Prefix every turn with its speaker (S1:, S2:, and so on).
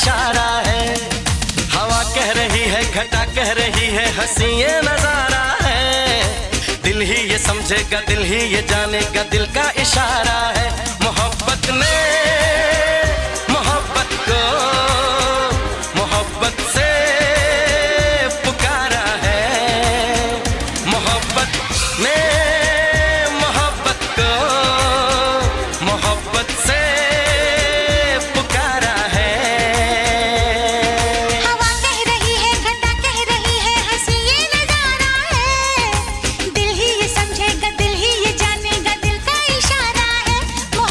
S1: इशारा है। हवा कह रही है, घटा कह रही है, हंसी ये नजारा है। दिल ही ये समझेगा, दिल ही ये जानेगा, दिल का इशारा है।